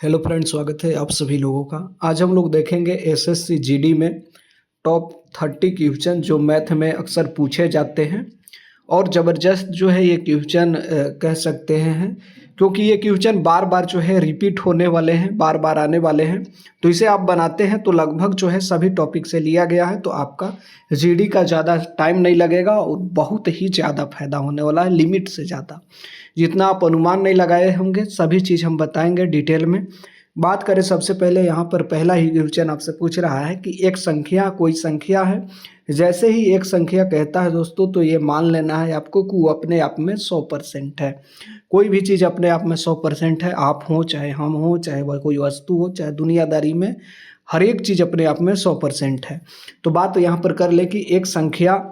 Hello friend, स्वागत है आप सभी लोगों का। आज हम लोग देखेंगे एसएससी जीडी में टॉप 30 क्वेश्चन जो मैथ में अक्सर पूछे जाते हैं। और ज़बरदस्त जो है ये क्वेश्चन कह सकते हैं, क्योंकि ये क्वेश्चन बार बार जो है रिपीट होने वाले हैं, बार बार आने वाले हैं। तो इसे आप बनाते हैं तो लगभग जो है सभी टॉपिक से लिया गया है, तो आपका जीडी का ज़्यादा टाइम नहीं लगेगा और बहुत ही ज़्यादा फायदा होने वाला है, लिमिट से ज़्यादा। जितना आप अनुमान नहीं लगाए होंगे सभी चीज़ हम बताएंगे डिटेल में। बात करें सबसे पहले, यहाँ पर पहला ही क्वेश्चन आपसे पूछ रहा है कि एक संख्या कोई संख्या है। जैसे ही एक संख्या कहता है दोस्तों, तो ये मान लेना है आपको कि वो अपने आप में 100% है। कोई भी चीज़ अपने आप में 100% है, आप हो चाहे हम हो, चाहे वह कोई वस्तु हो, चाहे दुनियादारी में हर एक चीज़ अपने आप में 100% है। तो बात यहाँ पर कर ले कि एक संख्या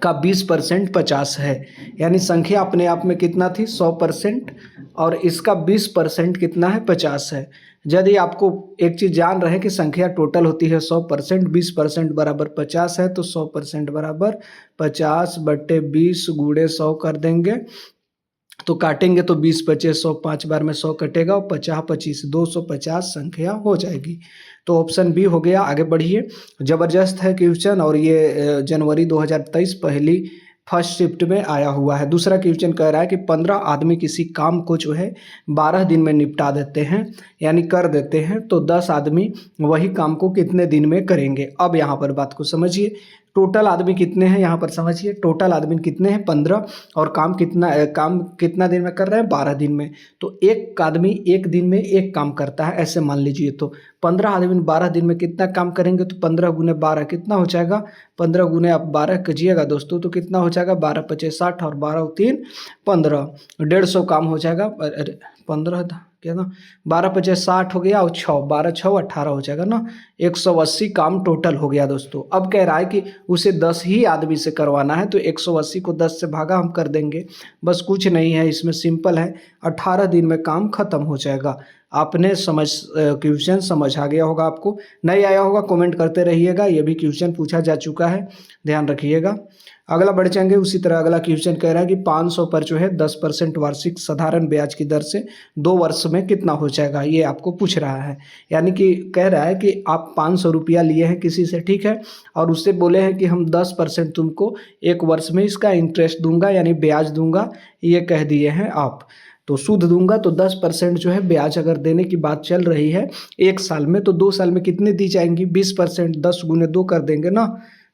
का 20% 50 है, यानी संख्या अपने आप में कितना थी 100%, और इसका 20% कितना है 50 है। यदि आपको एक चीज़ जान रहे कि संख्या टोटल होती है 100%, 20% बराबर 50 है, तो 100% बराबर 50/20 गुणे 100 कर देंगे। तो काटेंगे तो 20 25 100, 5 बार में 100 कटेगा और 50 25 250 संख्या हो जाएगी। तो ऑप्शन बी हो गया। आगे बढ़िए, ज़बरदस्त है क्वेश्चन, और ये जनवरी 2023 पहली फर्स्ट शिफ्ट में आया हुआ है। दूसरा क्वेश्चन कह रहा है कि 15 आदमी किसी काम को जो है 12 दिन में निपटा देते हैं, यानी कर देते हैं, तो 10 आदमी वही काम को कितने दिन में करेंगे। अब यहाँ पर बात को समझिए, टोटल आदमी कितने हैं, यहाँ पर समझिए टोटल आदमी कितने हैं 15, और काम कितना दिन में कर रहे हैं 12 दिन में। तो एक आदमी एक दिन में एक काम करता है, ऐसे मान लीजिए। तो 15 आदमी 12 दिन में कितना काम करेंगे, तो 15 गुने 12 कितना हो जाएगा, 15 गुने आप 12 कीजिएगा दोस्तों, तो कितना हो जाएगा 12 25 60 और 12 3 15, 150 काम हो जाएगा। अरे 15 क्या ना, 12 25 60 हो गया, और 6 12 6 18 हो जाएगा ना, 180 काम टोटल हो गया दोस्तों। अब कह रहा है कि उसे 10 ही आदमी से करवाना है, तो 180 को 10 से भागा हम कर देंगे, बस कुछ नहीं है इसमें, सिंपल है, 18 दिन में काम खत्म हो जाएगा। आपने क्वेश्चन समझ आ गया होगा। आपको नहीं आया होगा कमेंट करते रहिएगा, ये भी क्वेश्चन पूछा जा चुका है, ध्यान रखिएगा। अगला बढ़ जाएंगे। उसी तरह अगला क्वेश्चन कह रहा है कि 500 पर जो है 10% वार्षिक साधारण ब्याज की दर से 2 वर्ष में कितना हो जाएगा, ये आपको पूछ रहा है। यानी कि कह रहा है कि आप 500 रुपया लिए हैं किसी से, ठीक है, और उससे बोले हैं कि हम 10% तुमको 1 वर्ष में इसका इंटरेस्ट दूंगा, यानी ब्याज दूंगा, ये कह दिए हैं आप। तो सूद दूंगा, तो 10% जो है ब्याज अगर देने की बात चल रही है 1 साल में, तो 2 साल में कितने दी जाएंगी 20%, 10 गुने 2 कर देंगे ना,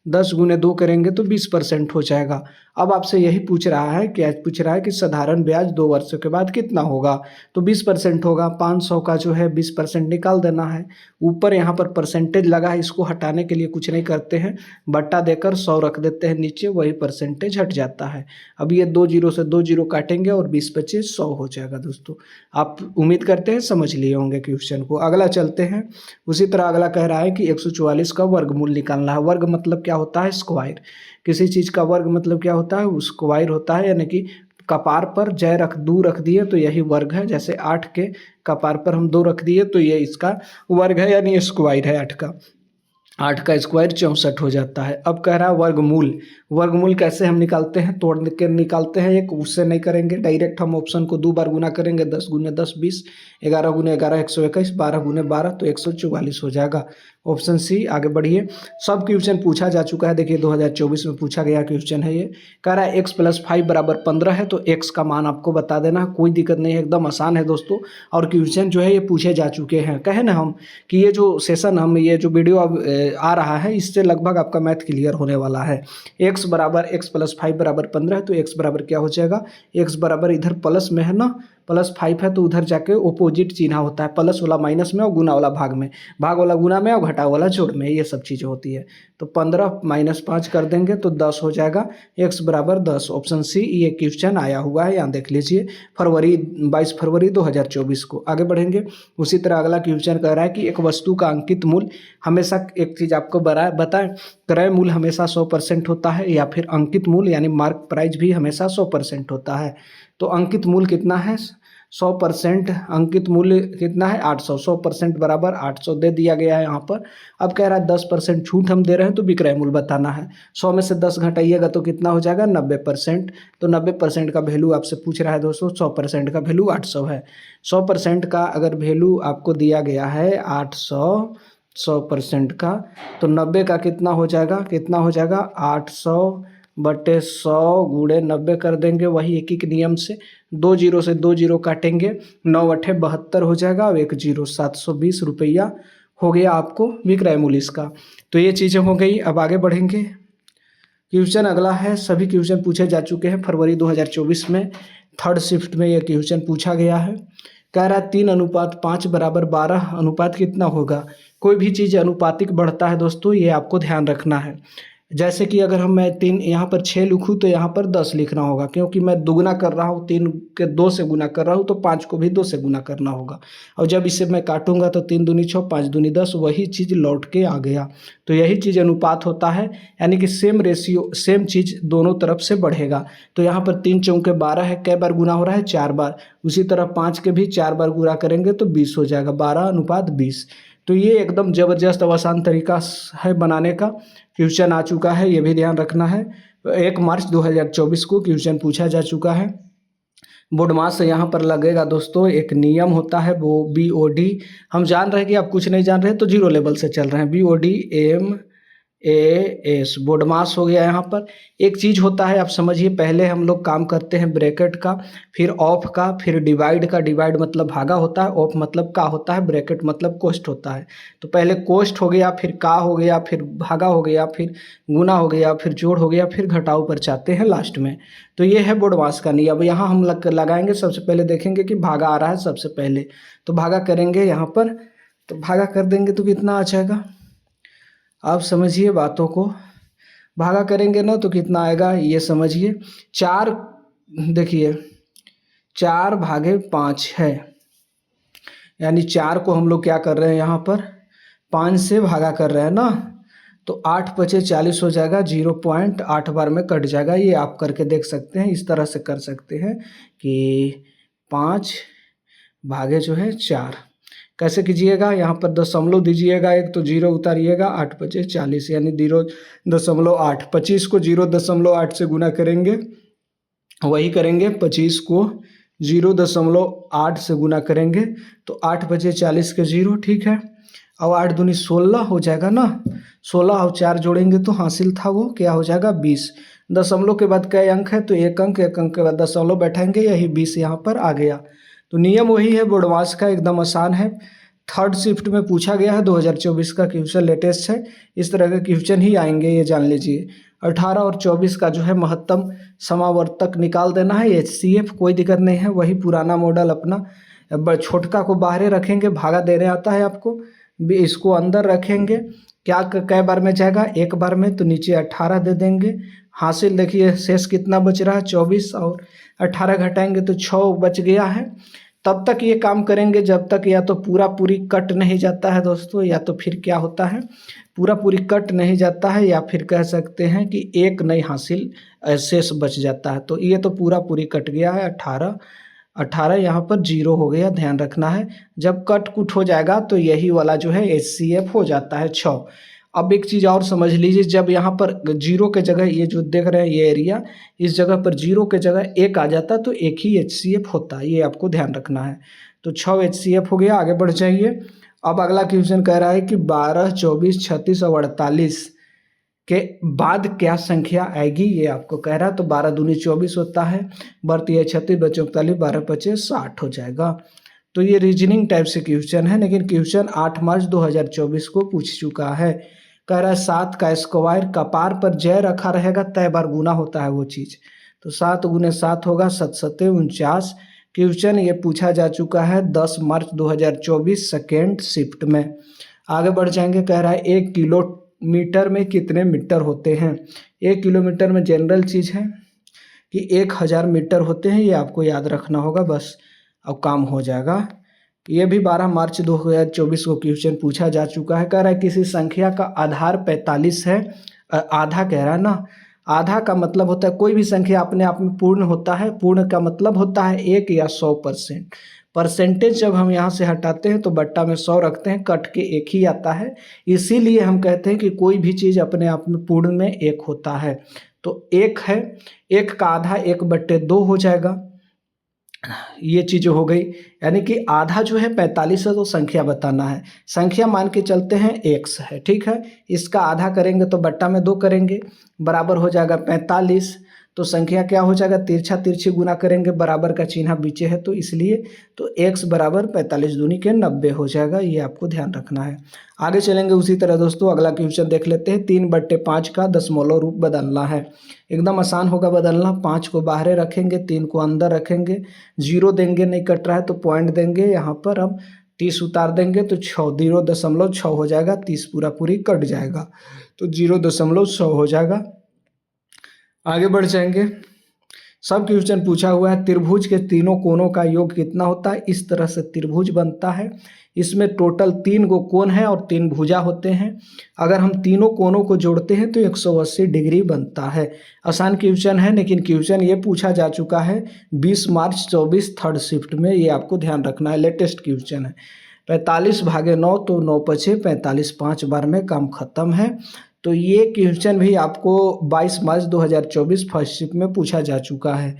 10 गुने 2 करेंगे तो 20% हो जाएगा। अब आपसे यही पूछ रहा है, क्या पूछ रहा है कि साधारण ब्याज 2 वर्षों के बाद कितना होगा, तो 20% होगा। 500 का जो है 20% निकाल देना है। ऊपर यहाँ पर परसेंटेज लगा है, इसको हटाने के लिए कुछ नहीं करते हैं, बट्टा देकर 100 रख देते हैं नीचे, वही परसेंटेज हट जाता है। अब ये 2 जीरो से 2 जीरो काटेंगे और 20 25 100 हो जाएगा दोस्तों। आप उम्मीद करते हैं समझ लिए होंगे क्वेश्चन को। अगला चलते हैं। उसी तरह अगला कह रहा है कि 144 का वर्गमूल निकालना है। वर्ग मतलब क्या होता है, स्क्वायर। किसी चीज़ का वर्ग मतलब क्या होता है, स्क्वायर होता है, यानी कि कपार पर जय रख दो रख दिए तो यही वर्ग है। जैसे 8 के कपार पर हम 2 रख दिए तो ये इसका वर्ग है, यानी स्क्वायर है 8 का। 8 का स्क्वायर 64 हो जाता है। अब कह रहा है वर्गमूल। वर्गमूल कैसे हम निकालते हैं, तोड़ के निकालते हैं, एक उससे नहीं करेंगे, डायरेक्ट हम ऑप्शन को 2 बार गुना करेंगे, 10 गुने 10 20, 11 गुने 11 121, 12 गुने 12 तो 144 हो जाएगा। Option C. आगे बढ़िए। सब क्वेश्चन पूछा जा चुका है, देखिए 2024 में पूछा गया क्वेश्चन है ये। कह रहा है x + 5 = 15 है, तो x का मान आपको बता देना, कोई दिक्कत नहीं है, एकदम आसान है दोस्तों। और क्वेश्चन जो है ये पूछे जा चुके हैं। कहे ना हम कि ये जो सेशन, हम ये जो वीडियो अब आ रहा है, इससे लगभग आपका मैथ क्लियर होने वाला है। x + 5 = 15 है, तो x बराबर क्या हो जाएगा, x बराबर इधर प्लस में है ना, +5 है तो उधर जाके ओपोजिट चिन्ह होता है, प्लस वाला माइनस में और गुना वाला भाग में, भाग वाला गुना में और घटा वाला जोड़ में, ये सब चीज़ें होती है। तो 15 - 5 कर देंगे तो 10 हो जाएगा, x बराबर 10। ऑप्शन सी ये क्वेश्चन आया हुआ है, यहाँ देख लीजिए, 22 फरवरी 2024 को। आगे बढ़ेंगे। उसी तरह अगला क्वेश्चन कह रहा है कि एक वस्तु का अंकित मूल्य हमेशा, एक चीज़ आपको बताएं, क्रय मूल्य हमेशा 100% होता है, या फिर अंकित मूल्य यानी मार्क प्राइस भी हमेशा 100% होता है। तो अंकित मूल्य कितना है, 100% अंकित मूल्य कितना है 800, 100% बराबर 800 दे दिया गया है यहाँ पर। अब कह रहा है 10% छूट हम दे रहे हैं तो विक्रय मूल्य बताना है। 100 में से 10 घटाइएगा तो कितना हो जाएगा 90%। तो 90% का वैल्यू आपसे पूछ रहा है दोस्तों, 100% का वैल्यू 800 है। 100% का अगर वैल्यू आपको दिया गया है 800, 100% का, तो 90 का कितना हो जाएगा, कितना हो जाएगा 800/100 गुणे 90 कर देंगे वही एक एक नियम से। 2 जीरो से 2 जीरो काटेंगे, 9×8 = 72 हो जाएगा। अब 1 जीरो 720 रुपया हो गया आपको विक्रय मूल्य इसका। तो ये चीज़ें हो गई। अब आगे बढ़ेंगे। क्वेश्चन अगला है, सभी क्वेश्चन पूछे जा चुके हैं फरवरी 2024 में, थर्ड शिफ्ट में यह क्वेश्चन पूछा गया है। कह रहा है 3:5 = 12 अनुपात कितना होगा। कोई भी चीज़ अनुपातिक बढ़ता है दोस्तों, ये आपको ध्यान रखना है। जैसे कि अगर मैं 3 यहाँ पर 6 लिखूँ तो यहाँ पर 10 लिखना होगा, क्योंकि मैं दुगुना कर रहा हूँ, 3 के 2 से गुना कर रहा हूँ तो 5 को भी 2 से गुना करना होगा। और जब इसे मैं काटूंगा तो 3 दूनी 6, 5 दूनी 10, वही चीज़ लौट के आ गया। तो यही चीज़ अनुपात होता है, यानी कि सेम रेशियो, सेम चीज़ दोनों तरफ से बढ़ेगा। तो यहाँ पर 3 चौके 12 है, कै बार गुना हो रहा है 4 बार। उसी तरह 5 के भी 4 बार गुना करेंगे तो 20 हो जाएगा, 12:20। तो ये एकदम ज़बरदस्त और आसान तरीका है बनाने का। क्वेश्चन आ चुका है, ये भी ध्यान रखना है। 1 मार्च 2024 को क्वेश्चन पूछा जा चुका है। बोर्ड मास से यहाँ पर लगेगा दोस्तों, एक नियम होता है वो BOD। हम जान रहे हैं कि आप कुछ नहीं जान रहे तो जीरो लेवल से चल रहे हैं। BOD MAS बोर्ड मास हो गया। यहाँ पर एक चीज़ होता है, आप समझिए, पहले हम लोग काम करते हैं ब्रैकेट का, फिर ऑफ का, फिर डिवाइड का। डिवाइड मतलब भागा होता है, ऑफ मतलब का होता है, ब्रैकेट मतलब कोष्ठ होता है। तो पहले कोष्ठ हो गया, फिर का हो गया, फिर भागा हो गया, फिर गुना हो गया, फिर जोड़ हो गया, फिर घटाव पर जाते हैं लास्ट में। तो ये है बोर्ड मास का नियम। यहाँ हम लगाएंगे, सबसे पहले देखेंगे कि भागा आ रहा है सबसे पहले, तो भागा करेंगे यहाँ पर, तो भागा कर देंगे तो कितना आ जाएगा, आप समझिए बातों को। भागा करेंगे ना तो कितना आएगा ये समझिए। 4, देखिए 4/5 है, यानी 4 को हम लोग क्या कर रहे हैं यहाँ पर 5 से भागा कर रहे हैं ना, तो 8×5 = 40 हो जाएगा, 0.8 बार में कट जाएगा। ये आप करके देख सकते हैं, इस तरह से कर सकते हैं कि 5/4 कैसे कीजिएगा। यहाँ पर दशमलव दीजिएगा एक, तो 0 उतारिएगा, 8×5 = 40 यानी 0.8। 25 को 0.8 से गुना करेंगे, वही करेंगे 25 को 0.8 से गुना करेंगे तो 8×5 = 40 के 0, ठीक है। और 8 दूनी 16 हो जाएगा ना, 16 और 4 जोड़ेंगे तो हासिल था वो क्या हो जाएगा 20। दशमलव के बाद कई अंक है तो एक अंक, एक अंक के बाद दशमलव बैठाएंगे, यही 20 यहाँ पर आ गया। तो नियम वही है बोर्ड मास का, एकदम आसान है। थर्ड शिफ्ट में पूछा गया है, 2024 का क्वेश्चन लेटेस्ट है। इस तरह के क्वेश्चन ही आएंगे, ये जान लीजिए। 18 और 24 का जो है महत्तम समावर्तक निकाल देना है, HCF, कोई दिक्कत नहीं है, वही पुराना मॉडल अपना। छोटका को बाहर रखेंगे, भागा देने आता है आपको, इसको अंदर रखेंगे, क्या कै बार में जाएगा 1 बार में, तो नीचे 18 दे देंगे। हासिल देखिए शेष कितना बच रहा है 24, और 18 घटाएंगे तो 6 बच गया है। तब तक ये काम करेंगे जब तक या तो पूरा पूरी कट नहीं जाता है दोस्तों, या तो फिर क्या होता है पूरा पूरी कट नहीं जाता है, या फिर कह सकते हैं कि एक नहीं हासिल शेष बच जाता है। तो ये तो पूरा पूरी कट गया है, 18 यहाँ पर 0 हो गया, ध्यान रखना है। जब कट कुट हो जाएगा तो यही वाला जो है HCF हो जाता है 6। अब एक चीज़ और समझ लीजिए, जब यहाँ पर 0 के जगह ये जो देख रहे हैं ये एरिया, इस जगह पर 0 के जगह 1 आ जाता तो एक ही HCF होता है, ये आपको ध्यान रखना है। तो 6 HCF हो गया। आगे बढ़ जाइए। अब अगला क्वेश्चन कह रहा है कि 12, 24, 36 और 48 के बाद क्या संख्या आएगी, ये आपको कह रहा है। तो 12 दूनी 24 होता है, बढ़ती है 36, बचे 41, 12×5 = 60 हो जाएगा। तो ये रीजनिंग टाइप से क्वेश्चन है, लेकिन क्वेश्चन 8 मार्च 2024 को पूछ चुका है। कह रहा है 7 का स्क्वायर, कपार पर जय रखा रहेगा, तय बार गुना होता है वो चीज़। तो 7 × 7 होगा 7 × 7 = 49। क्वेश्चन ये पूछा जा चुका है 10 मार्च 2024 सेकेंड शिफ्ट में। आगे बढ़ जाएंगे। कह रहा है 1 किलोमीटर में कितने मीटर होते हैं। 1 किलोमीटर में जनरल चीज़ है कि 1000 मीटर होते हैं, ये आपको याद रखना होगा बस, अब काम हो जाएगा। ये भी 12 मार्च 2024 को क्वेश्चन पूछा जा चुका है। कह रहा है किसी संख्या का आधार 45 है, आधा कह रहा है ना, आधा का मतलब होता है कोई भी संख्या अपने आप में पूर्ण होता है। पूर्ण का मतलब होता है 1 या 100%। परसेंटेज जब हम यहाँ से हटाते हैं तो बट्टा में 100 रखते हैं, कट के 1 ही आता है। इसीलिए हम कहते हैं कि कोई भी चीज़ अपने आप में पूर्ण में 1 होता है। तो 1 है, 1 का आधा 1/2 हो जाएगा। ये चीज़ हो गई, यानी कि आधा जो है 45 है तो संख्या बताना है। संख्या मान के चलते हैं x है, ठीक है। इसका आधा करेंगे तो बट्टा में 2 करेंगे, बराबर हो जाएगा 45। तो संख्या क्या हो जाएगा, तिरछा तिरछी गुना करेंगे, बराबर का चिन्ह पीछे है तो इसलिए तो x बराबर 45 दूनी के 90 हो जाएगा। ये आपको ध्यान रखना है। आगे चलेंगे उसी तरह दोस्तों, अगला क्वेश्चन देख लेते हैं। 3/5 का दशमलव रूप बदलना है। एकदम आसान होगा बदलना। 5 को बाहर रखेंगे, 3 को अंदर रखेंगे, 0 देंगे, नहीं कट रहा है तो पॉइंट देंगे यहाँ पर। अब 30 उतार देंगे तो 0.6 हो जाएगा, 30 पूरा पूरी कट जाएगा तो 0.6 हो जाएगा। आगे बढ़ जाएंगे। सब क्वेश्चन पूछा हुआ है, त्रिभुज के तीनों कोनों का योग कितना होता है। इस तरह से त्रिभुज बनता है। इसमें टोटल 3 गो कोण है और 3 भुजा होते हैं। अगर हम तीनों कोनों को जोड़ते हैं तो 180 डिग्री बनता है। आसान क्वेश्चन है, लेकिन क्वेश्चन ये पूछा जा चुका है 20 मार्च 24 थर्ड शिफ्ट में। ये आपको ध्यान रखना है, लेटेस्ट क्वेश्चन है। 45/9 तो 9 पचे 45, 5 बार में काम खत्म है। तो ये क्वेश्चन भी आपको 22 मार्च 2024 फर्स्ट शिफ्ट में पूछा जा चुका है।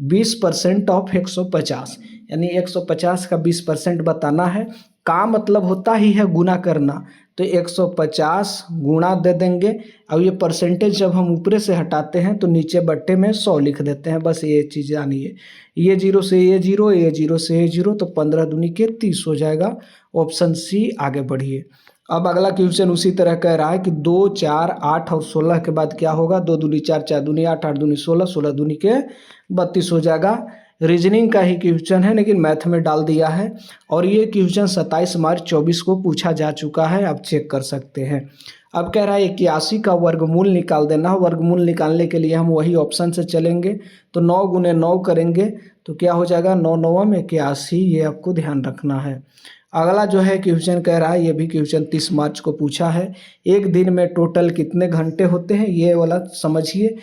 20% ऑफ 150, यानी 150 का 20% बताना है। का मतलब होता ही है गुना करना, तो 150 गुणा दे देंगे। अब ये परसेंटेज जब हम ऊपरे से हटाते हैं तो नीचे बट्टे में 100 लिख देते हैं। बस ये चीज़ जानिए, ये 0 से ये 0, ये 0 से ये 0, तो 15 दूनी के 30 हो जाएगा। ऑप्शन सी, आगे बढ़िए। अब अगला क्वेश्चन उसी तरह कह रहा है कि 2, 4, 8 और 16 के बाद क्या होगा। 2 दूनी 4, 4 दूनी 8, 8 दूनी 16, 16 दूनी के 32 हो जाएगा। रीजनिंग का ही क्वेश्चन है लेकिन मैथ में डाल दिया है। और ये क्वेश्चन 27 मार्च 24 को पूछा जा चुका है, आप चेक कर सकते हैं। अब कह रहा है 81 का वर्गमूल निकाल देना। वर्गमूल निकालने के लिए हम वही ऑप्शन से चलेंगे, तो 9 गुने 9 करेंगे तो क्या हो जाएगा, 9 9 में 81। ये आपको ध्यान रखना है। अगला जो है क्वेश्चन कह रहा है, ये भी क्वेश्चन 30 मार्च को पूछा है। एक दिन में टोटल कितने घंटे होते हैं, ये वाला समझिए।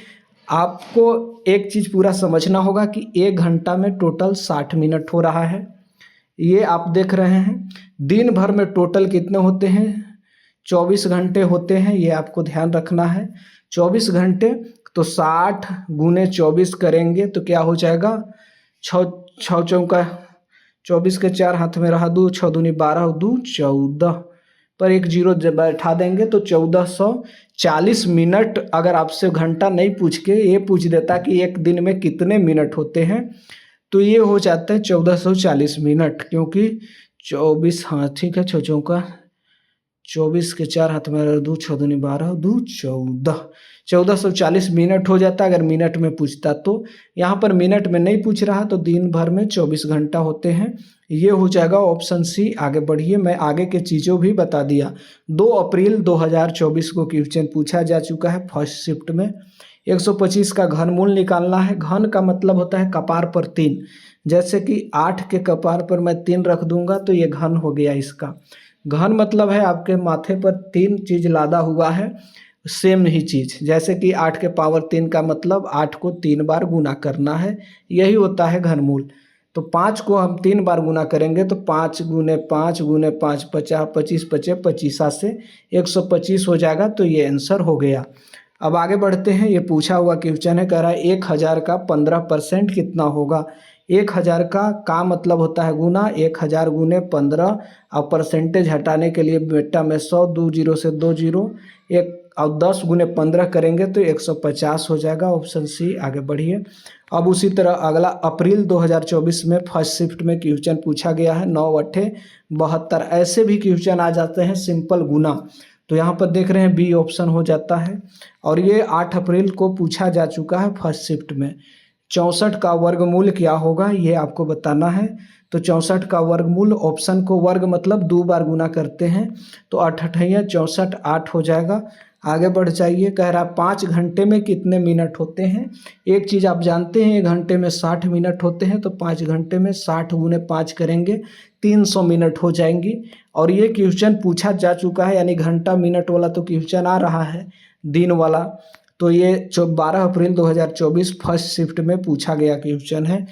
आपको एक चीज़ पूरा समझना होगा कि 1 घंटा में टोटल 60 मिनट हो रहा है। ये आप देख रहे हैं। दिन भर में टोटल कितने होते हैं, 24 घंटे होते हैं। ये आपको ध्यान रखना है। 24 घंटे तो 60 गुने 24 करेंगे तो क्या हो जाएगा, 6 चौका 24 के 4 हाथ में रहा 2, 6 दूनी 12, 2 14 पर 1 0 जब बैठा देंगे तो 1440 मिनट। अगर आपसे घंटा नहीं पूछ के ये पूछ देता कि एक दिन में कितने मिनट होते हैं, तो ये हो जाता है 1440 मिनट, क्योंकि 24, हाँ ठीक है, 6 चौका 24 के 4 हाथ में 2, 6 दूनी 12, 2 14, 1440 मिनट हो जाता अगर मिनट में पूछता तो। यहाँ पर मिनट में नहीं पूछ रहा तो दिन भर में 24 घंटा होते हैं। ये हो जाएगा ऑप्शन सी। आगे बढ़िए, मैं आगे के चीज़ों भी बता दिया। 2 अप्रैल 2024 को क्वेश्चन पूछा जा चुका है फर्स्ट शिफ्ट में। 125 का घनमूल निकालना है। घन का मतलब होता है कपार पर 3। जैसे कि 8 के कपार पर मैं 3 रख दूंगा तो ये घन हो गया। इसका घन मतलब है आपके माथे पर 3 चीज़ लादा हुआ है, सेम ही चीज़। जैसे कि 8 के पावर 3 का मतलब 8 को 3 बार गुना करना है, यही होता है घनमूल। तो 5 को हम 3 बार गुना करेंगे तो 5 गुने 5 गुने 5 50, 25 पचे 25 से 125 हो जाएगा। तो ये आंसर हो गया। अब आगे बढ़ते हैं। ये पूछा हुआ क्वेश्चन है, कह रहा है 1000 का 15% कितना होगा। 1000 का मतलब होता है गुना, 1000 गुने 15 और परसेंटेज हटाने के लिए बेटा में 100, 2 0 से 2 0, 1 और 10 गुने 15 करेंगे तो 150 हो जाएगा। ऑप्शन सी, आगे बढ़िए। अब उसी तरह अगला अप्रैल 2024 में फर्स्ट शिफ्ट में क्वेश्चन पूछा गया है। 9 8 72 ऐसे भी क्वेश्चन आ जाते हैं सिंपल गुना, तो यहाँ पर देख रहे हैं बी ऑप्शन हो जाता है। और ये 8 अप्रैल को पूछा जा चुका है फर्स्ट शिफ्ट में। 64 का वर्गमूल क्या होगा, ये आपको बताना है। तो 64 का वर्गमूल, ऑप्शन को वर्ग मतलब 2 बार गुना करते हैं तो 8 8 64, 8 हो जाएगा। आगे बढ़ जाइए। कह रहा 5 घंटे में कितने मिनट होते हैं। एक चीज़ आप जानते हैं, 1 घंटे में 60 मिनट होते हैं, तो 5 घंटे में 60 गुने 5 करेंगे 300 मिनट हो जाएंगी। और ये क्वेश्चन पूछा जा चुका है, यानी घंटा मिनट वाला तो क्वेश्चन आ रहा है, दिन वाला तो ये 12 अप्रैल 2024 फर्स्ट शिफ्ट में पूछा गया क्वेश्चन है।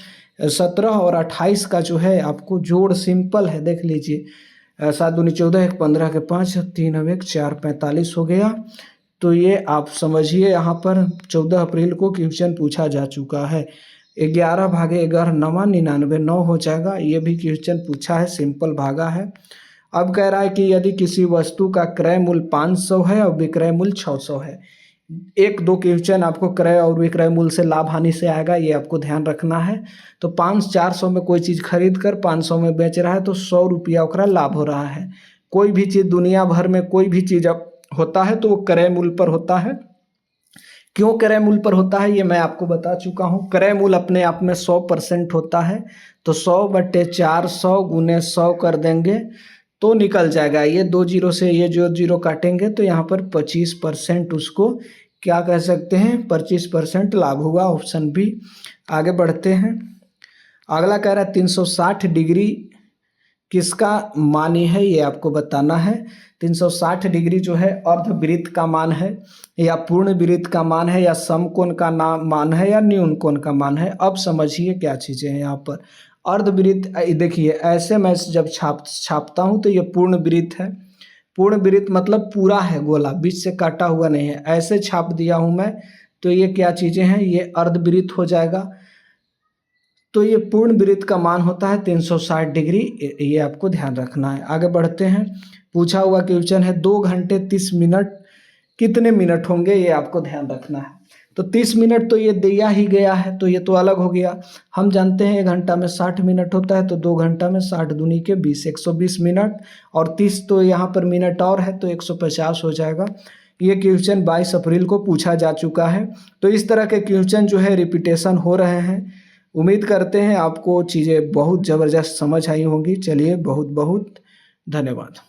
17 और 28 का जो है आपको जोड़ सिंपल है, देख लीजिए। 7 दूनी 14, 1 15 के 5, 3 अब 1 4 45 हो गया। तो ये आप समझिए यहाँ पर 14 अप्रैल को क्वेश्चन पूछा जा चुका है। 11 भागे 11 9 99 9 हो जाएगा। ये भी क्वेश्चन पूछा है, सिंपल भागा है। अब कह रहा है कि यदि किसी वस्तु का क्रय मूल्य 500 है और विक्रय मूल्य 600 है। एक दो क्वेश्चन आपको क्रय और विक्रय मूल्य से लाभ हानि से आएगा, ये आपको ध्यान रखना है। तो 400 में कोई चीज़ खरीद कर 500 में बेच रहा है तो 100 रुपया ओकरा लाभ हो रहा है। कोई भी चीज़ दुनिया भर में कोई भी चीज़ अब होता है तो वो क्रय मूल्य पर होता है। क्यों क्रय मूल्य पर होता है ये मैं आपको बता चुका हूँ। क्रय मूल्य अपने आप में 100% होता है, तो 100/400 गुने 100 कर देंगे तो निकल जाएगा। ये 2 जीरो से ये जो जीरो काटेंगे तो यहाँ पर 25% उसको क्या कह सकते हैं, 25% लाभ हुआ। Option B. आगे बढ़ते हैं। अगला कह रहा है 360 डिग्री किसका मानी है, ये आपको बताना है। 360 डिग्री जो है अर्धवृत्त का मान है या पूर्ण वृत्त का मान है या समकोण का मान है या न्यून कोण का मान है। अब समझिए क्या चीज़ें हैं यहाँ पर। अर्धवृत्त देखिए, ऐसे मैं जब छापता हूँ तो ये पूर्ण वृत्त है। पूर्ण वृत्त मतलब पूरा है गोला, बीच से काटा हुआ नहीं है। ऐसे छाप दिया हूँ मैं तो ये क्या चीज़ें हैं, ये अर्धवृत्त हो जाएगा। तो ये पूर्ण वृत्त का मान होता है 360 डिग्री, ये आपको ध्यान रखना है। आगे बढ़ते हैं। पूछा हुआ क्वेश्चन है 2 घंटे 30 मिनट कितने मिनट होंगे, ये आपको ध्यान रखना है। तो 30 मिनट तो ये दिया ही गया है तो ये तो अलग हो गया। हम जानते हैं 1 घंटा में 60 मिनट होता है, तो 2 घंटा में 60 दूनी के 20 120 मिनट और 30 तो यहाँ पर मिनट और है तो 150 हो जाएगा। ये क्वेश्चन 22 अप्रैल को पूछा जा चुका है। तो इस तरह के क्वेश्चन जो है रिपीटेशन हो रहे हैं। उम्मीद करते हैं आपको चीज़ें बहुत ज़बरदस्त समझ आई होंगी। चलिए, बहुत बहुत धन्यवाद।